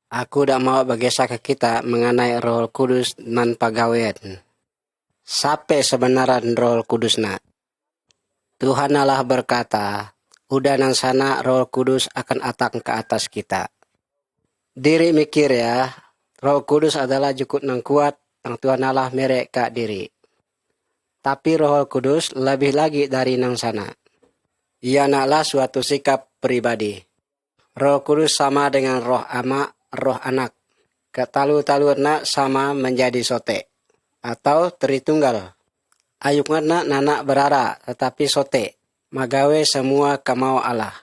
Aku dak mau bergesah ke kita mengenai Roh Kudus nan pagawean. Sape sebenarnya Roh Kudus nak? Tuhan Allah berkata, udah nang sana Roh Kudus akan atang ke atas kita. Diri mikir ya, Roh Kudus adalah jukut nang kuat, nang Tuhan Allah merek kak diri. Tapi Roh Kudus lebih lagi dari nang sana. Ia naklah suatu sikap pribadi. Roh Kudus sama dengan roh ama, roh anak. Ketalu-taluna sama menjadi sote. Atau Tritunggal. Ayukna nanak berara tetapi sote. Magawe semua kemau Allah.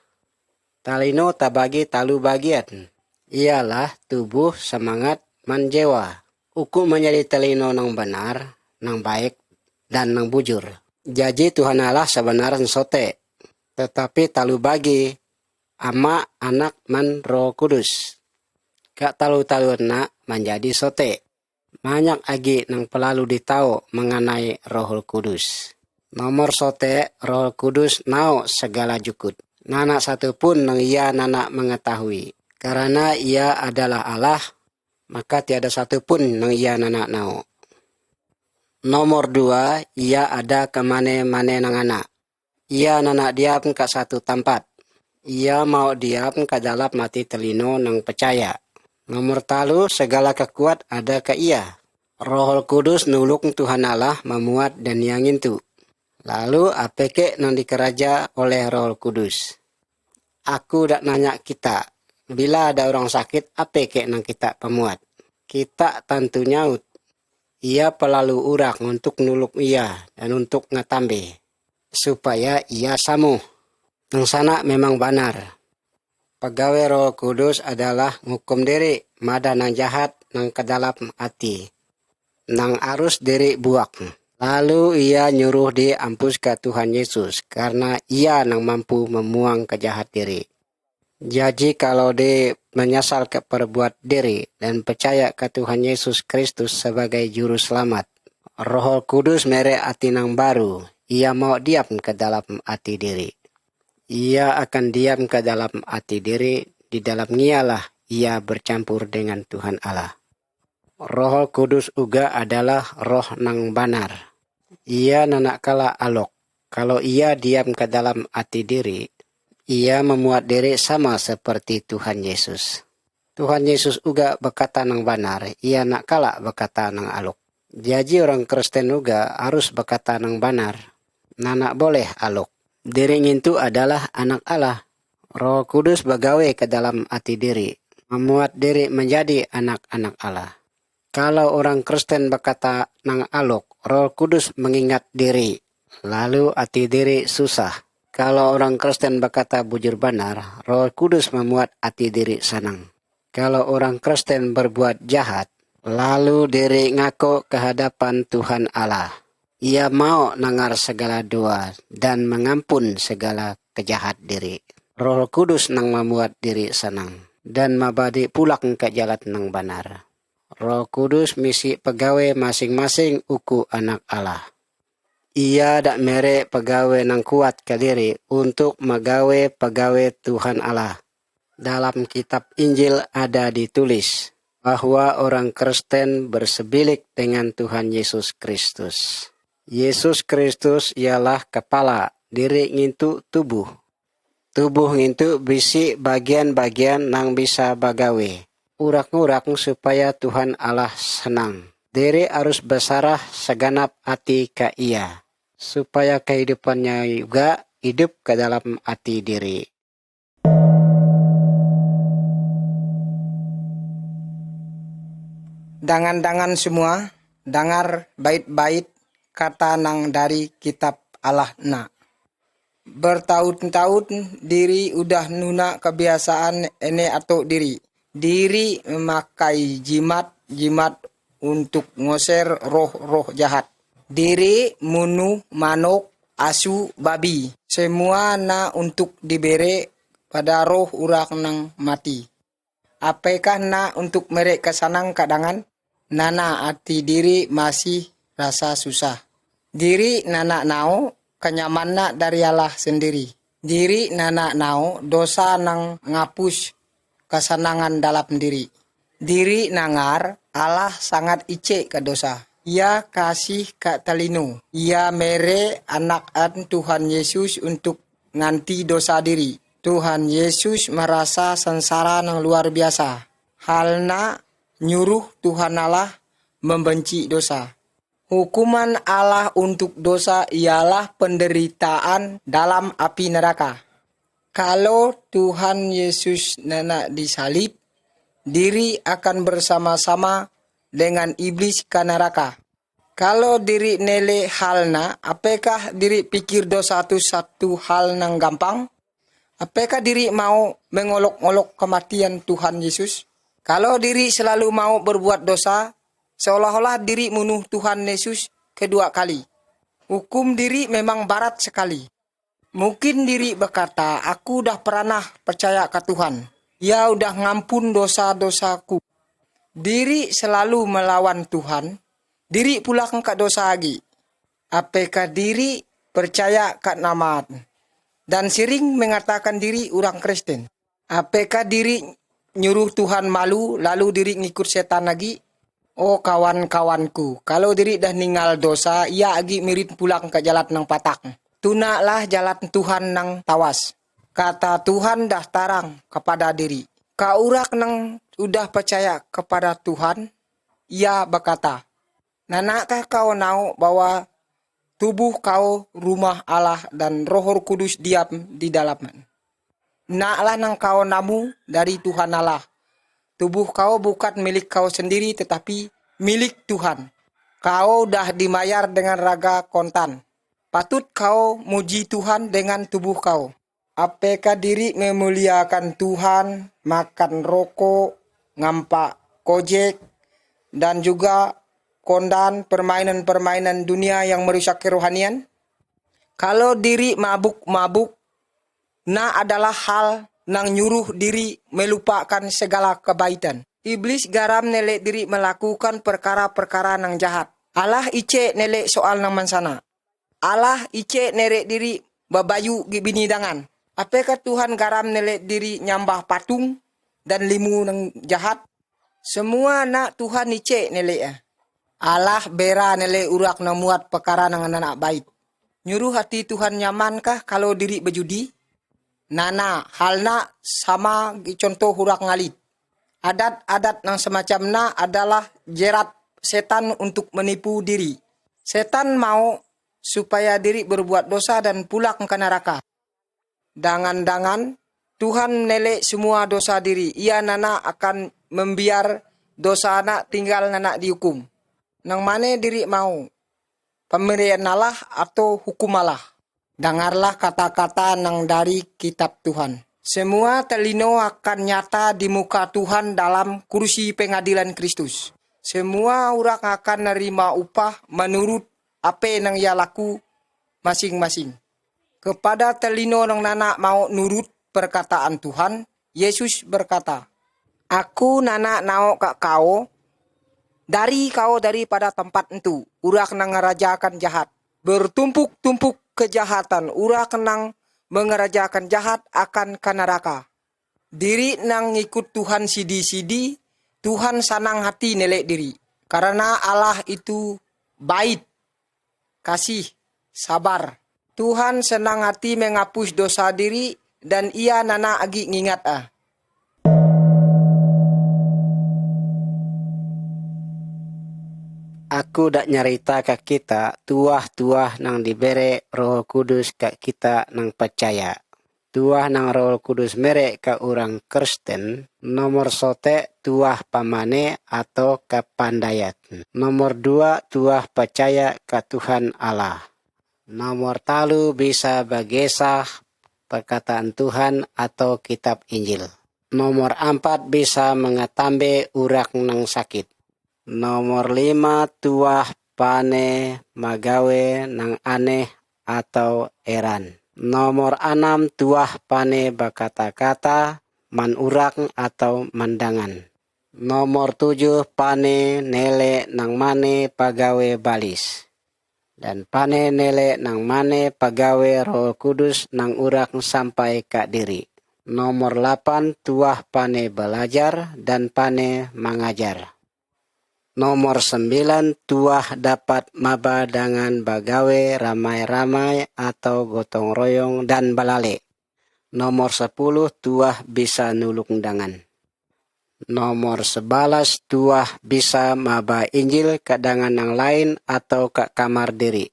Talino tabagi talu bagian. Ialah tubuh, semangat, manjewa. Uku menjadi telino nang benar, nang baik, dan nang bujur. Jadi Tuhan Allah sebenarnya sote. Tetapi talu bagi ama anak man Roh Kudus. Kak talu-talu nak menjadi sote. Banyak lagi nang pelalu ditau mengenai Roh Kudus. Nomor sote Roh Kudus nau segala jukut. Nanak satu pun nang ia nanak mengetahui. Karena ia adalah Allah, maka tiada satu pun nang ia nanak nau. Nomor dua, ia ada kemane-mane nang anak. Ia nanak diam ke satu tempat. Ia mau diam ke dalam mati telino nang percaya. Nomor talu segala kekuat ada ke ia. Roh Kudus nulung Tuhan Allah memuat dan yang itu. Lalu apeke nang dikeraja oleh Roh Kudus. Aku dak nanya kita. Bila ada orang sakit apeke nang kita pemuat. Kita tentu nyaut. Ia pelalu urak untuk nuluk ia dan untuk ngatambe. Supaya ia samuh. Nang sana memang benar. Pegawai Roh Kudus adalah ngukum diri, mada nang jahat nang ke dalam hati. Nang arus diri buak. Lalu ia nyuruh diampus ke Tuhan Yesus karena ia nang mampu memuang kejahat diri. Jadi kalau dia menyesal ke perbuat diri dan percaya ke Tuhan Yesus Kristus sebagai juru selamat, Roh Kudus mere hati nang baru, ia mau diam ke dalam hati diri. Ia akan diam ke dalam hati diri, di dalam ialah ia bercampur dengan Tuhan Allah. Roh Kudus juga adalah roh nang banar. Ia nanak kala alok. Kalau ia diam ke dalam hati diri, ia memuat diri sama seperti Tuhan Yesus. Tuhan Yesus juga berkata nang banar, ia nak kala berkata nang alok. Jadi orang Kristen juga harus berkata nang banar. Nanak boleh alok. Diri itu adalah anak Allah. Roh Kudus begawe ke dalam hati diri, memuat diri menjadi anak-anak Allah. Kalau orang Kristen berkata nang alok, Roh Kudus mengingat diri, lalu hati diri susah. Kalau orang Kristen berkata bujur benar, Roh Kudus memuat hati diri senang. Kalau orang Kristen berbuat jahat, lalu diri ngaku ke hadapan Tuhan Allah. Ia mau nangar segala doa dan mengampun segala kejahat diri. Roh Kudus nang memuat diri senang dan mabadi pulang ke jalan nang benar. Roh Kudus misi pegawai masing-masing uku anak Allah. Ia dak mere pegawai nang kuat ke diri untuk magawe pegawai Tuhan Allah. Dalam kitab Injil ada ditulis bahwa orang Kristen bersebilik dengan Tuhan Yesus Kristus. Yesus Kristus ialah kepala, diri ngintu tubuh. Tubuh ngintu bisi bagian-bagian nang bisa bagawe. Urak-urak supaya Tuhan Allah senang. Diri harus besarah segenap hati ke ia. Supaya kehidupannya juga hidup ke dalam hati diri. Dangan-dangan semua, dengar bait-bait kata nang dari kitab Allah na. Bertahun-tahun diri udah nuna kebiasaan ene atau diri. Diri memakai jimat untuk ngusir roh-roh jahat. Diri munu manuk, asu, babi. Semua na untuk diberi pada roh urak nang mati. Apakah na untuk mereka senang kadangan? Nana hati diri masih rasa susah. Diri nana nau kenyamanna dari Allah sendiri. Diri nana nau dosa nang ngapus kesenangan dalam diri. Diri nangar Allah sangat icek ke dosa. Ia kasih ke talino. Ia mere anak-an Tuhan Yesus untuk nganti dosa diri. Tuhan Yesus merasa sengsara yang luar biasa. Halna nyuruh Tuhan Allah membenci dosa. Hukuman Allah untuk dosa ialah penderitaan dalam api neraka. Kalau Tuhan Yesus nana disalib, diri akan bersama-sama dengan iblis ke neraka. Kalau diri nele halna, apakah diri pikir dosa itu satu hal yang gampang? Apakah diri mau mengolok-olok kematian Tuhan Yesus? Kalau diri selalu mau berbuat dosa, seolah-olah diri menuduh Tuhan Yesus kedua kali. Hukum diri memang berat sekali. Mungkin diri berkata, aku udah pernah percaya ke Tuhan. Ia udah ngampun dosa-dosaku. Diri selalu melawan Tuhan. Diri pulang ke dosa lagi. Apakah diri percaya ke nama dan sering mengatakan diri orang Kristen? Apakah diri nyuruh Tuhan malu lalu diri ngikut setan lagi? Oh kawan-kawanku, kalau diri dah ninggal dosa, ia lagi mirip pulang ke jalan nang patak. Tunaklah jalan Tuhan nang tawas. Kata Tuhan dah tarang kepada diri. Kaurak nang udah percaya kepada Tuhan, ia berkata, nanakkah kau tahu bahwa tubuh kau rumah Allah dan Roh Kudus diam di dalamnya? Naklah nang kau namu dari Tuhan Allah. Tubuh kau bukan milik kau sendiri tetapi milik Tuhan. Kau dah dibayar dengan raga kontan. Patut kau muji Tuhan dengan tubuh kau. Apakah diri memuliakan Tuhan, makan rokok, ngampak kojek, dan juga kondan permainan-permainan dunia yang merusak kerohanian? Kalau diri mabuk-mabuk, adalah hal nang nyuruh diri melupakan segala kebaikan. Iblis garam nelek diri melakukan perkara-perkara nang jahat. Allah ice nelek soal nang mansana. Allah ice nerek diri babayu gibini dangan. Apakah Tuhan garam nelek diri nyambah patung dan limu nang jahat? Semua nak Tuhan ice nelek ya. Allah bera nelek urak nang muat perkara nang anak baik. Nyuruh hati Tuhan nyamankah kalau diri berjudi? Nana, halna sama contoh hurak ngalit. Adat-adat yang semacam na adalah jerat setan untuk menipu diri. Setan mau supaya diri berbuat dosa dan pulang ke neraka. Dangan-dangan Tuhan nelek semua dosa diri. Ia nana akan membiar dosa anak tinggal nana dihukum. Nang mana diri mau? Pemberian Allah atau hukum Allah? Dengarlah kata-kata nang dari kitab Tuhan. Semua telino akan nyata di muka Tuhan dalam kursi pengadilan Kristus. Semua orang akan nerima upah menurut apa yang ia laku masing-masing. Kepada telino nang nana mau nurut perkataan Tuhan, Yesus berkata, aku nana nao ke kau, daripada tempat itu, urak nang ngerajakan jahat. Bertumpuk-tumpuk kejahatan, urak nang mengerajakan jahat akan ke neraka. Diri nang ngikut Tuhan sidi-sidi, Tuhan sanang hati nelek diri. Karena Allah itu baik, kasih, sabar. Tuhan senang hati menghapus dosa diri dan ia nana agi ngingat Aku dak nyarita ke kita tuah-tuah nang dibere Roh Kudus ke kita nang percaya. Tuah nang Roh Kudus mere ke orang Kristen, nomor sote tuah pamane atau kepandayat. Nomor 2 tuah percaya ke Tuhan Allah. Nomor 3 bisa bagesah perkataan Tuhan atau kitab Injil. Nomor 4 bisa mengatambe urak nang sakit. Nomor 5 tuah pane magawe nang aneh atau eran. Nomor 6 tuah pane berkata-kata man urak atau mandangan. Nomor 7 pane nele nang mane pagawe balis. Dan pane nele nang mane pagawe Roh Kudus nang urak sampai ke diri. Nomor 8, tuah pane belajar dan pane mengajar. Nomor 9, tuah dapat maba dengan bagawe ramai-ramai atau gotong royong dan balale. Nomor 10, tuah bisa nulung dangan. Nomor 11, tuah bisa maba Injil ke dangan yang lain atau ke kamar diri.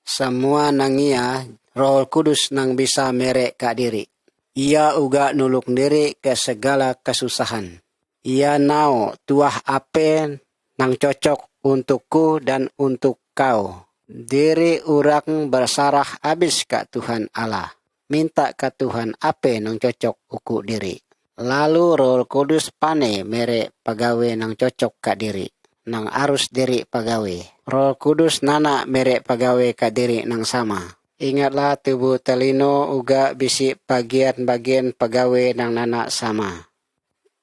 Semua nangia Roh Kudus nang bisa merek ke diri. Ia uga nulung diri ke segala kesusahan. Ia nau tuah ape nang cocok untukku dan untuk kau. Diri orang bersarah habis ke Tuhan Allah. Minta ke Tuhan ape nang cocok uku diri. Lalu Roh Kudus pane merek pagawe nang cocok ke diri. Nang arus diri pagawe. Roh Kudus nana merek pagawe ke diri nang sama. Ingatlah tubuh telino uga bisi bagian-bagian pagawe nang nana sama.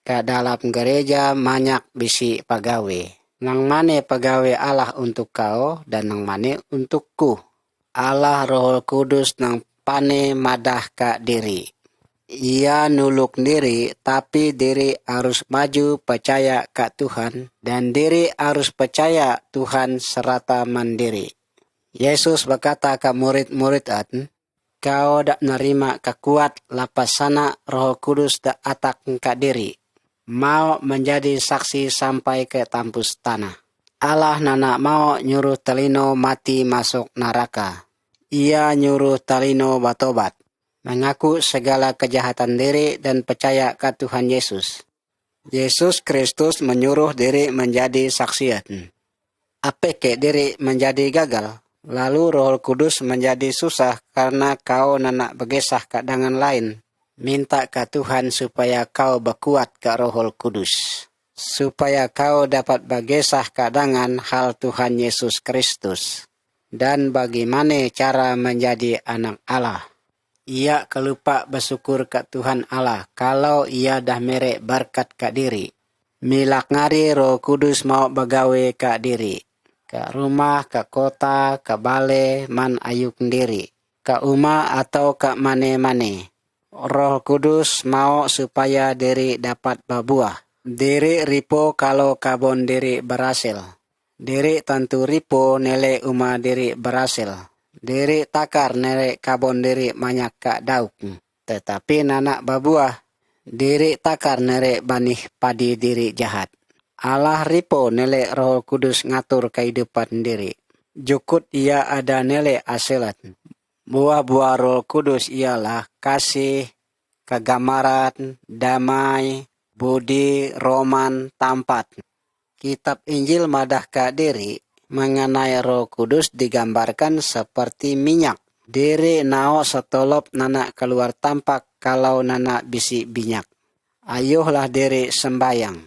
Ke dalam gereja banyak bisi pagawe. Nang mane pagawe Allah untuk kau dan nang mane untukku. Allah Roh Kudus nang pane madah ke diri. Ia nuluk diri, tapi diri harus maju percaya ke Tuhan, dan diri harus percaya Tuhan serata mandiri. Yesus berkata ke murid-murid, kau dak nerima kekuat lapasana Roh Kudus dak atak ke diri. Mau menjadi saksi sampai ke tampus tanah. Allah nana mau nyuruh telino mati masuk neraka. Ia nyuruh telino batobat. Mengaku segala kejahatan diri dan percaya ke Tuhan Yesus. Yesus Kristus menyuruh diri menjadi saksian. Apeke diri menjadi gagal, lalu Roh Kudus menjadi susah karena kau nanak begesah ke dangan lain. Minta ke Tuhan supaya kau berkuat ke Roh Kudus. Supaya kau dapat begesah ke dangan hal Tuhan Yesus Kristus. Dan bagaimana cara menjadi anak Allah. Ia kelupa bersyukur ke Tuhan Allah kalau ia dah merek berkat ke diri. Milak ngari Roh Kudus mau begawe ke diri. Ke rumah, ke kota, ke balai, man ayuk diri. Ke rumah atau ke mane-mane. Roh Kudus mau supaya diri dapat berbuah. Diri ripo kalau kabon diri berhasil. Diri tentu ripo nilai umah diri berhasil. Diri takar nerek kabon diri banyak kak dauk. Tetapi nanak babuah. Diri takar nerek banih padi diri jahat. Allah ripo nelek Roh Kudus ngatur kehidupan diri. Jukut ia ada nelek asilat. Buah-buah Roh Kudus ialah kasih, kegamaran, damai, budi, roman, tampat. Kitab Injil madah ke diri mengenai Roh Kudus digambarkan seperti minyak. Diri nao setolop nana keluar tampak kalau nana bisi binyak. Ayuhlah diri sembayang.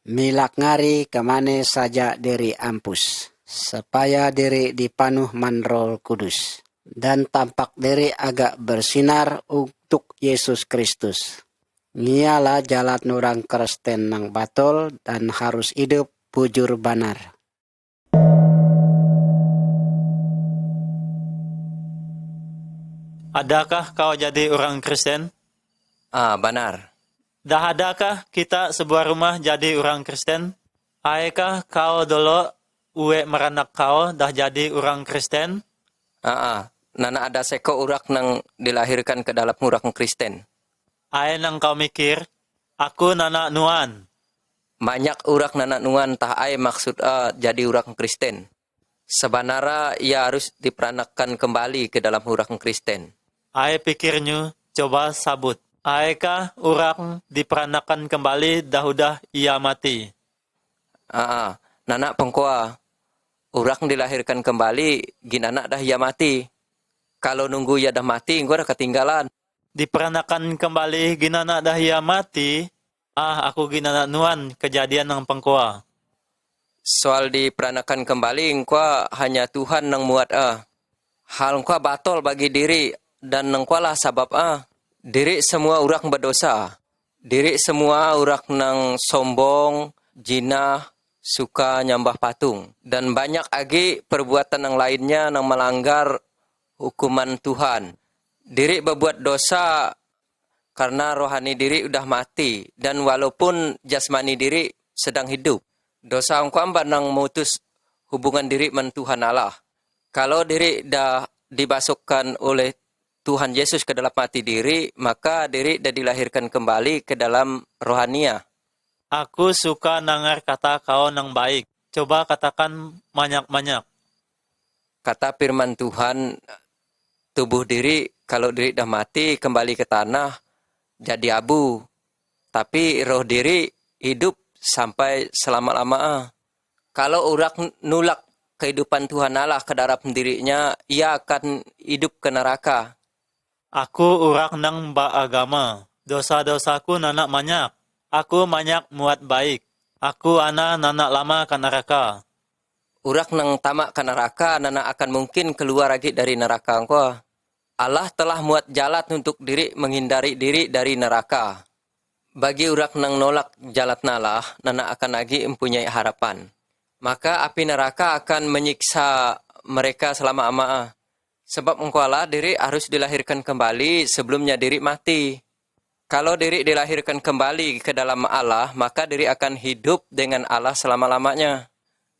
Milak ngari kemana saja diri ampus. Supaya diri dipanuh man Roh Kudus. Dan tampak diri agak bersinar untuk Yesus Kristus. Ngialah jalan orang Kristen nang batol dan harus hidup bujur banar. Adakah kau jadi orang Kristen? Benar. Dah adakah kita sebuah rumah jadi orang Kristen? Ayakah kau dulu uwe meranak kau dah jadi orang Kristen? Nana ada seko urak nang dilahirkan ke dalam urak Kristen. Ay nang kau mikir, aku nana nuan. Banyak urak nana nuan tah ay maksud jadi urak Kristen. Sebenarnya ia harus diperanakan kembali ke dalam urak Kristen. Ay pikirnya coba sabut. Ayakah orang diperanakan kembali dah udah ia mati? Nana pengkoa. Urak dilahirkan kembali, ginana dah ia mati. Kalau nunggu ia dah mati, gua dah ketinggalan. Diperanakan kembali ginana dah ia mati? Aku ginana nuan kejadian ng pengkoa. Soal diperanakan kembali, engkau hanya Tuhan nang muat Hal engkau batol bagi diri dan engkau lah sabab Diri semua urak berdosa. Diri semua urak nang sombong, jinah, suka nyambah patung. Dan banyak lagi perbuatan yang lainnya yang melanggar hukuman Tuhan. Diri berbuat dosa karena rohani diri udah mati dan walaupun jasmani diri sedang hidup. Dosa engkau nang mutus hubungan diri men Tuhan Allah. Kalau diri dah dibasuhkan oleh Tuhan Yesus ke dalam hati diri, maka diri dah dilahirkan kembali ke dalam rohania. Aku suka dengar kata kau nang baik. Coba katakan banyak-banyak. Kata firman Tuhan, tubuh diri kalau diri dah mati kembali ke tanah jadi abu. Tapi roh diri hidup sampai selama-lama. Kalau orang nulak kehidupan Tuhan Allah ke dalam dirinya, ia akan hidup ke neraka. Aku orang nang beragama. Dosa-dosaku nanak banyak. Aku banyak muat baik. Aku nanak lama ke neraka. Urak nang tamak ke neraka, nana akan mungkin keluar lagi dari neraka engkau. Allah telah muat jalan untuk diri menghindari diri dari neraka. Bagi urak nang nolak jalan nalah, nana akan lagi mempunyai harapan. Maka api neraka akan menyiksa mereka selama-lama. Sebab engkau Allah diri harus dilahirkan kembali sebelumnya diri mati. Kalau diri dilahirkan kembali ke dalam Allah, maka diri akan hidup dengan Allah selama-lamanya.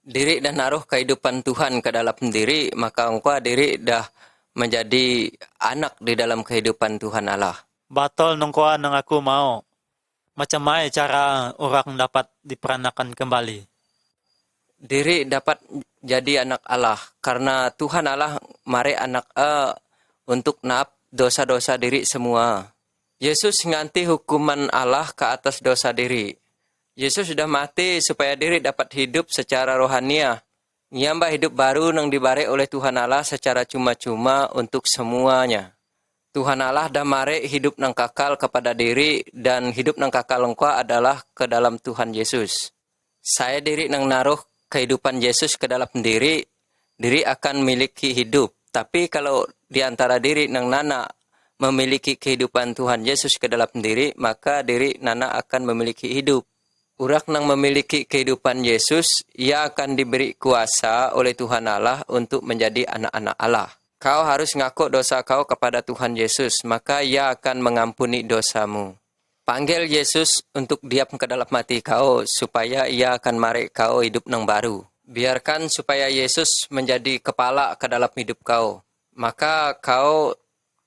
Diri dan naruh kehidupan Tuhan ke dalam diri, maka engkau diri dah menjadi anak di dalam kehidupan Tuhan Allah. Batol nang kuah nang aku mau. Macam mana cara orang dapat diperanakan kembali? Diri dapat jadi anak Allah karena Tuhan Allah mari anak untuk naap dosa-dosa diri semua. Yesus nganti hukuman Allah ke atas dosa diri. Yesus sudah mati supaya diri dapat hidup secara rohania. Nyambah hidup baru yang diberi oleh Tuhan Allah secara cuma-cuma untuk semuanya. Tuhan Allah dah mari hidup nang kakal kepada diri dan hidup nang kakal engkau adalah ke dalam Tuhan Yesus. Saya diri nang naruh kehidupan Yesus ke dalam diri akan memiliki hidup. Tapi kalau di antara diri nang nana memiliki kehidupan Tuhan Yesus ke dalam diri, maka diri nana akan memiliki hidup. Urak nang memiliki kehidupan Yesus, ia akan diberi kuasa oleh Tuhan Allah untuk menjadi anak-anak Allah. Kau harus ngaku dosa kau kepada Tuhan Yesus, maka ia akan mengampuni dosamu. Panggil Yesus untuk diam ke dalam hati kau, supaya ia akan mari kau hidup nang baru. Biarkan supaya Yesus menjadi kepala ke dalam hidup kau. Maka kau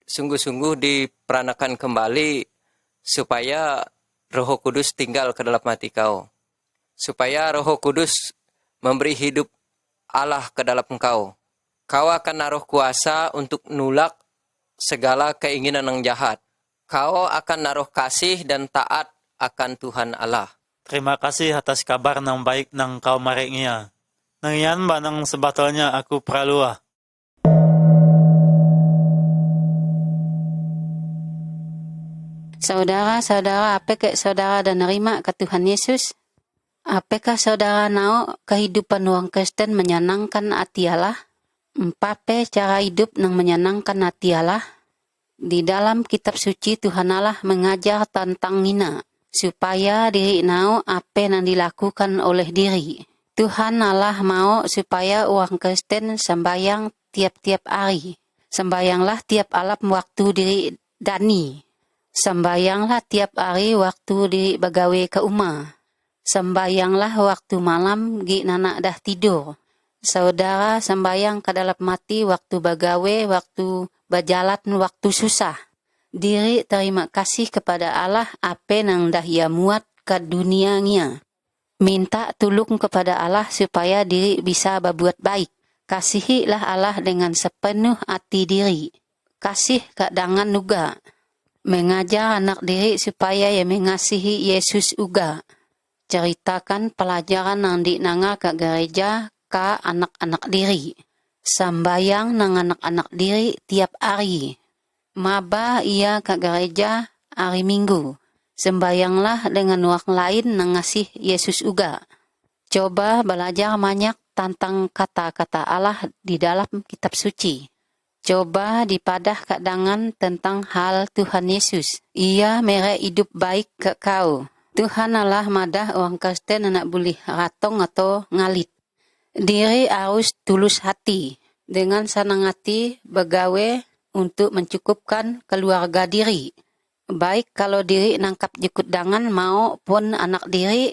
sungguh-sungguh diperanakan kembali, supaya Roh Kudus tinggal ke dalam hati kau. Supaya Roh Kudus memberi hidup Allah ke dalam engkau. Kau akan naruh kuasa untuk nulak segala keinginan yang jahat. Kau akan naruh kasih dan taat akan Tuhan Allah. Terima kasih atas kabar nang baik nang kau maringia. Nang yan ba nang sebetulnya aku perlu Saudara-saudara, apakah saudara dan nerima ke Tuhan Yesus? Apakah saudara mau kehidupan orang Kristen menyenangkan hati Allah? Empape cara hidup yang menyenangkan hati Allah? Di dalam kitab suci Tuhan Allah mengajar tentang ina, supaya diri nau apa yang dilakukan oleh diri. Tuhan Allah mau supaya orang Kristen sembahyang tiap-tiap hari. Sembahyanglah tiap alam waktu diri dani. Sembahyanglah tiap hari waktu diri bagawe ke rumah. Sembahyanglah waktu malam gi nanak dah tidur. Saudara sembahyang ke dalam mati waktu bagawe, waktu berjalan, waktu susah. Diri terima kasih kepada Allah apa yang dah ia muat ke dunianya. Minta tolong kepada Allah supaya diri bisa berbuat baik. Kasihilah Allah dengan sepenuh hati diri. Kasih kedangan juga. Mengajar anak diri supaya ia mengasihi Yesus juga. Ceritakan pelajaran yang dinanga ke gereja ke anak-anak diri. Sembayang nang anak-anak diri tiap hari. Maba ia ke gereja hari Minggu. Sembayanglah dengan orang lain nang ngasih Yesus juga. Coba belajar banyak tentang kata-kata Allah di dalam kitab suci. Coba dipadah kadangan tentang hal Tuhan Yesus. Ia mere hidup baik ke kau. Tuhan Allah madah orang Kristen anak boleh ratong atau ngalit. Diri harus tulus hati. Dengan senang hati begawe untuk mencukupkan keluarga diri. Baik kalau diri nangkap jukut dangan maupun anak diri,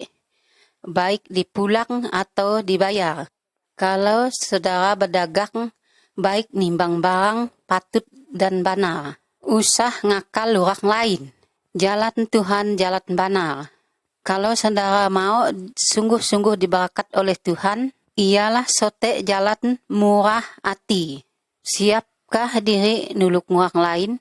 baik dipulang atau dibayar. Kalau saudara berdagang, baik nimbang barang patut dan benar. Usah ngakal orang lain. Jalan Tuhan jalan benar. Kalau saudara mau sungguh-sungguh diberakat oleh Tuhan, ialah sote jalan murah hati. Siapkah diri nuluk orang lain?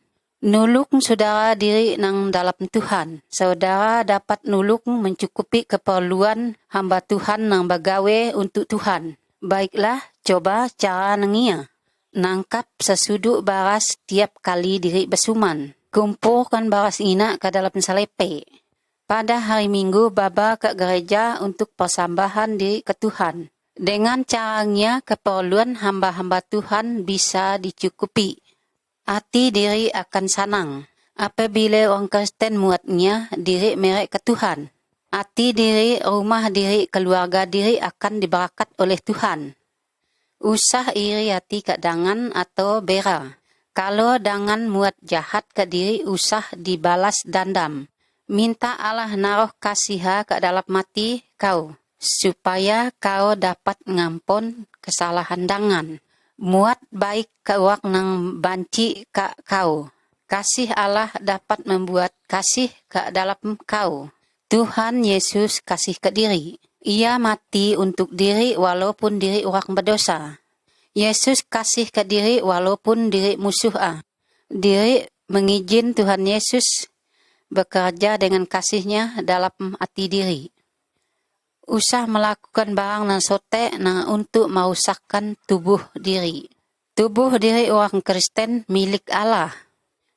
Nuluk saudara diri nang dalam Tuhan. Saudara dapat nuluk mencukupi keperluan hamba Tuhan nang bagawe untuk Tuhan. Baiklah, coba cara nengia. Nangkap sesuduk baras tiap kali diri besuman. Kumpulkan baras ina ke dalam salepe. Pada hari Minggu, baba ke gereja untuk persambahan diri ke Tuhan. Dengan caranya, keperluan hamba-hamba Tuhan bisa dicukupi. Hati diri akan senang. Apabila orang Kristen muatnya diri merek ke Tuhan. Hati diri, rumah diri, keluarga diri akan diberakat oleh Tuhan. Usah iri hati ke dangan atau bera. Kalau dangan muat jahat ke diri, usah dibalas dendam. Minta Allah naruh kasiha ke dalam mati kau, supaya kau dapat ngampun kesalahan dangan. Muat baik ke orang nang banci ke kau. Kasih Allah dapat membuat kasih ke dalam kau. Tuhan Yesus kasih ke diri. Ia mati untuk diri walaupun diri orang berdosa. Yesus kasih ke diri walaupun diri musuh. Diri mengizin Tuhan Yesus bekerja dengan kasihnya dalam hati diri. Usah melakukan barang nan sote nang untuk merusakkan tubuh diri. Tubuh diri orang Kristen milik Allah.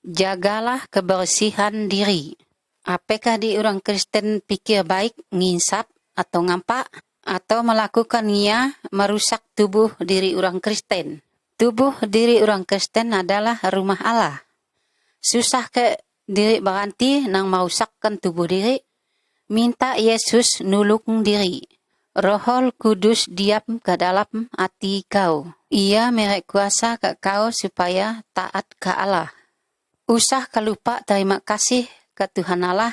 Jagalah kebersihan diri. Apakah di orang Kristen pikir baik, nginsap atau ngampak, atau melakukannya merusak tubuh diri orang Kristen? Tubuh diri orang Kristen adalah rumah Allah. Susah ke diri berhenti nang merusakkan tubuh diri? Minta Yesus nulung diri. Roh Kudus diam ke dalam hati kau. Ia merek kuasa ke kau supaya taat ke Allah. Usah kelupa terima kasih ke Tuhan Allah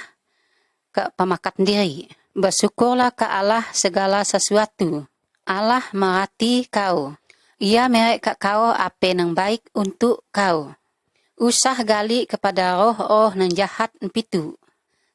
ke pemakan diri. Bersyukurlah ke Allah segala sesuatu. Allah merhati kau. Ia merek ke kau apa yang baik untuk kau. Usah gali kepada roh-roh yang jahat empitu.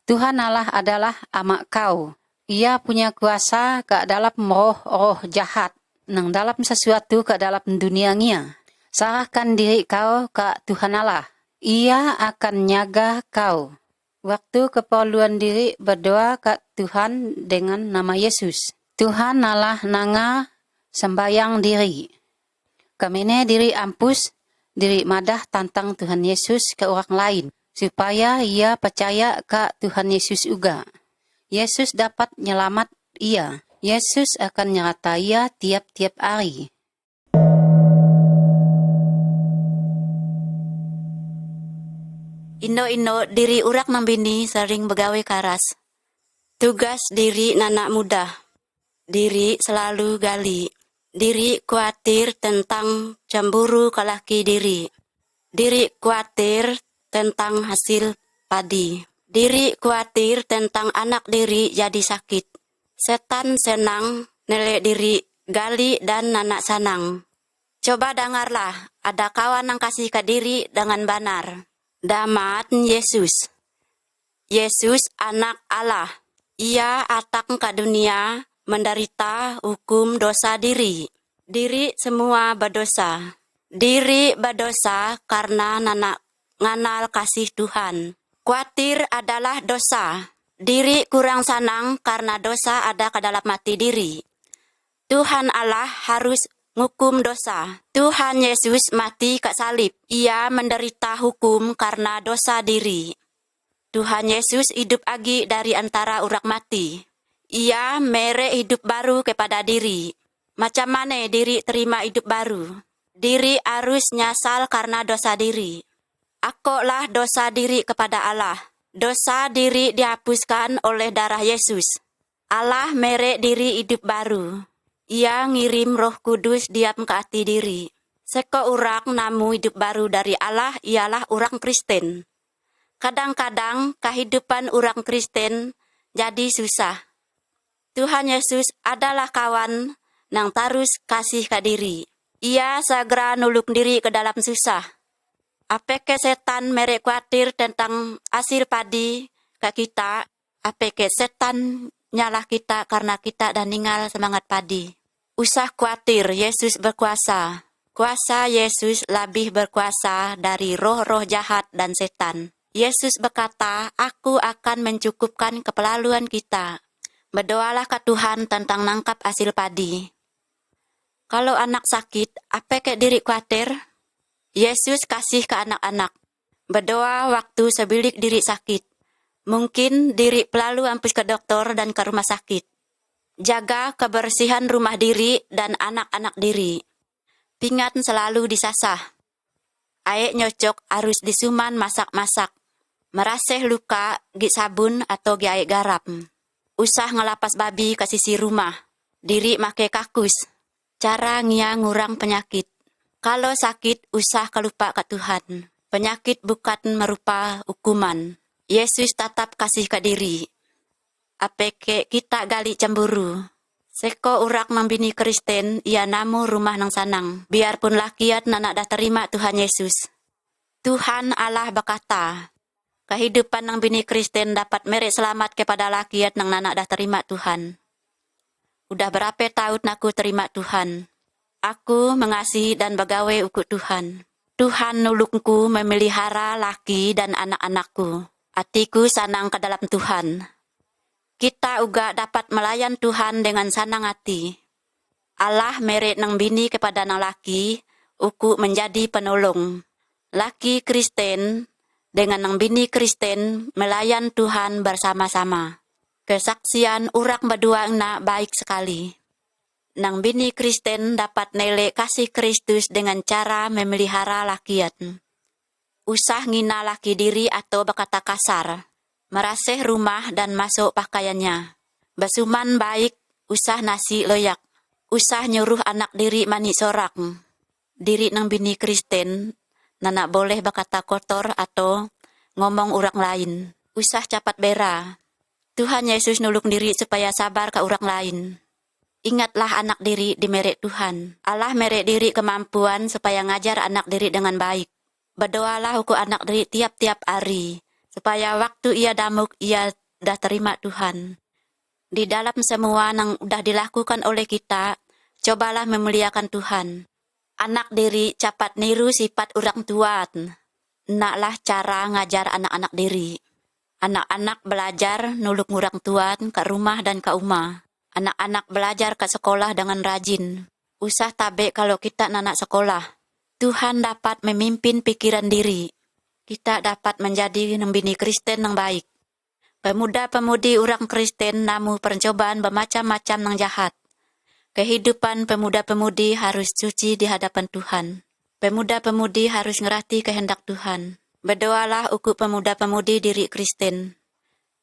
Tuhan Allah adalah amak kau. Ia punya kuasa ke dalam roh-roh jahat. Nang dalam sesuatu ke dalam dunianya. Serahkan diri kau ke Tuhan Allah. Ia akan nyaga kau. Waktu keperluan diri berdoa ke Tuhan dengan nama Yesus. Tuhan Allah nanga sembayang diri. Kemene diri ampus, diri madah tantang Tuhan Yesus ke orang lain. Supaya ia percaya ke Tuhan Yesus juga. Yesus dapat nyelamat ia. Yesus akan nyerata ia tiap-tiap hari. Indo diri urak nambini sering begawe karas. Tugas diri nanak muda. Diri selalu gali. Diri khawatir tentang cemburu ke laki diri. Diri khawatir tentang hasil padi. Diri khawatir tentang anak diri jadi sakit. Setan senang nelek diri gali dan nanak sanang. Coba dengarlah, ada kawan yang kasih ke diri dengan benar. Damat Yesus. Yesus anak Allah. Ia datang ke dunia menderita hukum dosa diri. Diri semua berdosa. Diri berdosa karena nanak nganal kasih Tuhan. Khawatir adalah dosa. Diri kurang senang karena dosa ada ke dalam hati diri. Tuhan Allah harus ngukum dosa. Tuhan Yesus mati ke salib. Ia menderita hukum karena dosa diri. Tuhan Yesus hidup lagi dari antara urak mati. Ia mere hidup baru kepada diri. Macam mana diri terima hidup baru? Diri harus nyasal karena dosa diri. Akolah dosa diri kepada Allah. Dosa diri dihapuskan oleh darah Yesus. Allah mere diri hidup baru. Ia ngirim Roh Kudus diam ke hati diri. Seko urang namu hidup baru dari Allah ialah orang Kristen. Kadang-kadang kehidupan orang Kristen jadi susah. Tuhan Yesus adalah kawan yang terus kasih ke diri. Ia segera nuluk diri ke dalam susah. Apakah setan merek khawatir tentang hasil padi ke kita? Apakah setan nyalah kita karena kita dan ninggal semangat padi? Usah khawatir, Yesus berkuasa. Kuasa Yesus lebih berkuasa dari roh-roh jahat dan setan. Yesus berkata, aku akan mencukupkan keperluan kita. Berdoalah ke Tuhan tentang nangkap hasil padi. Kalau anak sakit, apakah diri khawatir? Yesus kasih ke anak-anak. Berdoa waktu sebilik diri sakit. Mungkin diri perlu ampus ke dokter dan ke rumah sakit. Jaga kebersihan rumah diri dan anak-anak diri. Pinggan selalu disasah. Air nyocok harus disuman masak-masak. Merasih luka, gi sabun atau gi air garam. Usah ngelapas babi ke sisi rumah. Diri make kakus. Cara ngurang penyakit. Kalau sakit, usah kelupa ke Tuhan. Penyakit bukan merupa hukuman. Yesus tetap kasih ke diri. Apeke kita gali cemburu. Seko urak membini Kristen, ia namu rumah nang sanang. Biarpun lakiat nanak dah terima Tuhan Yesus. Tuhan Allah berkata, kehidupan nang bini Kristen dapat merek selamat kepada lakiat nang nanak dah terima Tuhan. Udah berapa tahun aku terima Tuhan. Aku mengasihi dan begawe ukut Tuhan. Tuhan nulungku memelihara laki dan anak-anakku. Hatiku sanang ke dalam Tuhan. Kita juga dapat melayan Tuhan dengan sanang hati. Allah merek nang bini kepada nang laki, uku menjadi penolong. Laki Kristen dengan nang bini Kristen melayan Tuhan bersama-sama. Kesaksian orang berdua nak baik sekali. Nang bini Kristen dapat nilai kasih Kristus dengan cara memelihara lakiat. Usah ngina laki diri atau berkata kasar. Merasih rumah dan masuk pakaiannya. Basuman baik, usah nasi loyak. Usah nyuruh anak diri mani sorak. Diri nang bini Kristen, nanak boleh berkata kotor atau ngomong orang lain. Usah capat bera. Tuhan Yesus nulung diri supaya sabar ke orang lain. Ingatlah anak diri di merek Tuhan. Allah merek diri kemampuan supaya ngajar anak diri dengan baik. Berdoalah hukum anak diri tiap-tiap hari, supaya waktu ia damuk ia dah terima Tuhan. Di dalam semua yang dah dilakukan oleh kita, cobalah memuliakan Tuhan. Anak diri capat niru sifat orang tua. Naklah cara ngajar anak-anak diri. Anak-anak belajar nulung orang tua ke rumah dan ke rumah. Anak-anak belajar ke sekolah dengan rajin. Usah tabe kalau kita anak sekolah. Tuhan dapat memimpin pikiran diri. Kita dapat menjadi nembini Kristen yang baik. Pemuda-pemudi orang Kristen namu percobaan bermacam-macam yang jahat. Kehidupan pemuda-pemudi harus suci di hadapan Tuhan. Pemuda-pemudi harus ngerti kehendak Tuhan. Berdoalah uku pemuda-pemudi diri Kristen.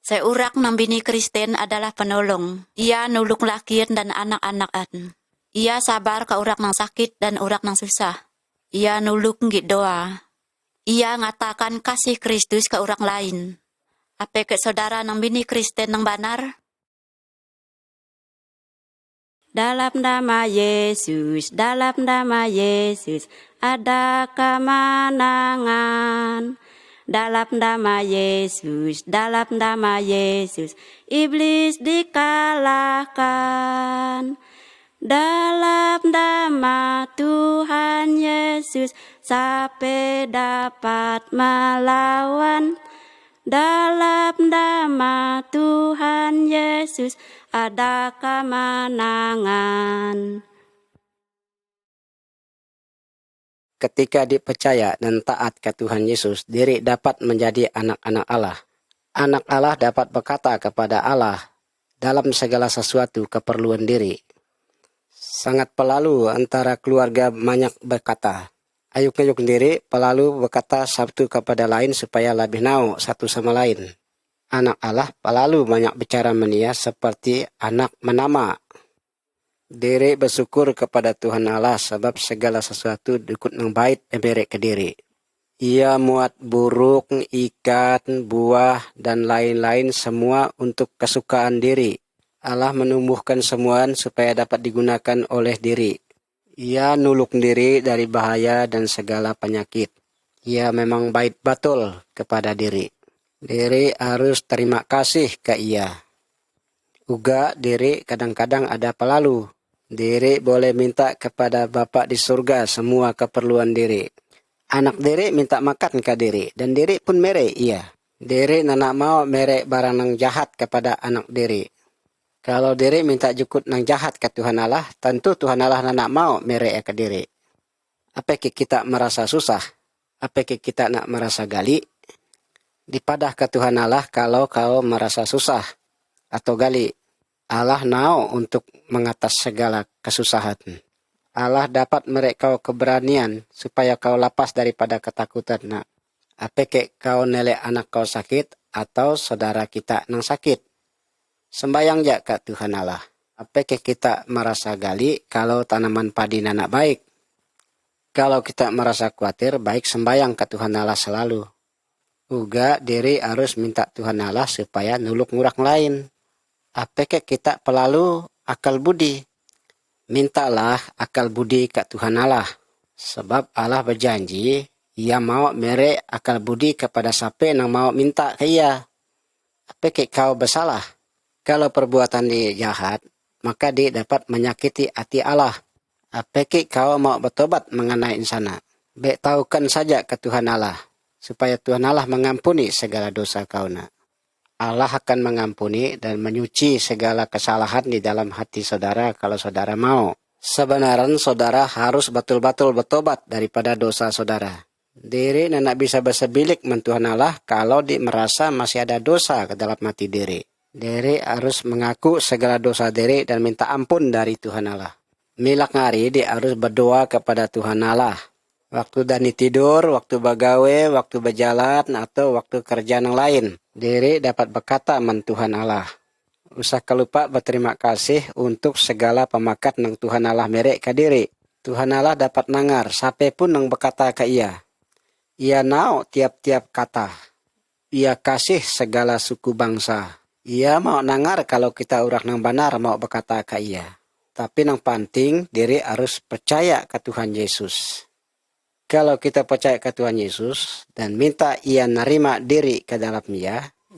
Seurak nembini Kristen adalah penolong. Ia nulung lakian dan anak-anak. Ia sabar ke urak nang sakit dan urak nang susah. Ia nulung git doa. Ia ngatakan kasih Kristus ke orang lain. Apa ke saudara nang bini Kristen nang banar? Dalam nama Yesus, ada kemenangan. Dalam nama Yesus, iblis dikalahkan. Dalam nama Tuhan Yesus, sampai dapat melawan. Dalam nama Tuhan Yesus, ada kemenangan. Ketika dipercaya dan taat ke Tuhan Yesus, diri dapat menjadi anak-anak Allah. Anak Allah dapat berkata kepada Allah dalam segala sesuatu keperluan diri. Sangat pelalu antara keluarga banyak berkata. Ayuk-ayuk diri pelalu berkata satu kepada lain supaya lebih nauk satu sama lain. Anak Allah pelalu banyak bicara menia seperti anak menama. Diri bersyukur kepada Tuhan Allah sebab segala sesuatu ikut yang baik emberek ke diri. Ia muat burung, ikan, buah, dan lain-lain semua untuk kesukaan diri. Allah menumbuhkan semua supaya dapat digunakan oleh diri. Ia nuluk diri dari bahaya dan segala penyakit. Ia memang baik betul kepada diri. Diri harus terima kasih ke ia. Uga diri kadang-kadang ada pelalu. Diri boleh minta kepada Bapa di surga semua keperluan diri. Anak diri minta makan ke diri, dan diri pun mere ia. Diri nak mau mere barang nang jahat kepada anak diri. Kalau diri minta jukut nang jahat ke Tuhan Allah, tentu Tuhan Allah nak mau mere ke diri. Apa kita merasa susah? Apa kita nak merasa gali? Dipadah ke Tuhan Allah kalau kau merasa susah atau gali. Allah nau untuk mengatas segala kesusahan. Allah dapat mereka keberanian supaya kau lepas daripada ketakutan. Nah, apa kau nelek anak kau sakit atau saudara kita nang sakit? Sembayang ja ke Tuhan Allah. Apa kita merasa gali kalau tanaman padi nanak baik? Kalau kita merasa khawatir, baik sembayang ke Tuhan Allah selalu. Uga diri harus minta Tuhan Allah supaya nuluk ngurang lain. Apa kita pelalu akal budi? Mintalah akal budi ke Tuhan Allah. Sebab Allah berjanji, ia mau mere akal budi kepada siapa yang mau minta ke ia. Apa kau bersalah? Kalau perbuatan dia jahat, maka dia dapat menyakiti hati Allah. Apa kau mau bertobat mengenai insana? Baik tahukan saja ke Tuhan Allah, supaya Tuhan Allah mengampuni segala dosa kau nak. Allah akan mengampuni dan menyuci segala kesalahan di dalam hati saudara kalau saudara mau. Sebenarnya saudara harus betul-betul bertobat daripada dosa saudara. Diri nak bisa bersebilik mentuhan Allah kalau merasa masih ada dosa ke dalam hati diri. Diri harus mengaku segala dosa diri dan minta ampun dari Tuhan Allah. Milak ngari dia harus berdoa kepada Tuhan Allah. Waktu dani tidur, waktu bagawe, waktu berjalan, atau waktu kerja yang lain. Diri dapat berkata men Tuhan Allah. Usah kelupa berterima kasih untuk segala pemakat nang Tuhan Allah merek ke diri. Tuhan Allah dapat nangar, siapa pun nang berkata ke ia. Ia nau tiap-tiap kata. Ia kasih segala suku bangsa. Ia mau nangar kalau kita orang nang benar mau berkata ke ia. Tapi nang penting diri harus percaya ke Tuhan Yesus. Kalau kita percaya ke Tuhan Yesus dan minta ia nerima diri ke dalam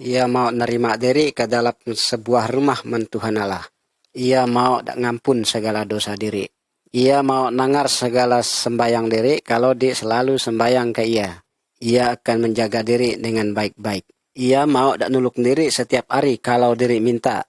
ia mau nerima diri ke dalam sebuah rumah men Tuhan Allah. Ia mau ngampun segala dosa diri. Ia mau nangar segala sembayang diri kalau dia selalu sembayang ke ia. Ia akan menjaga diri dengan baik-baik. Ia mau nuluk diri setiap hari kalau diri minta.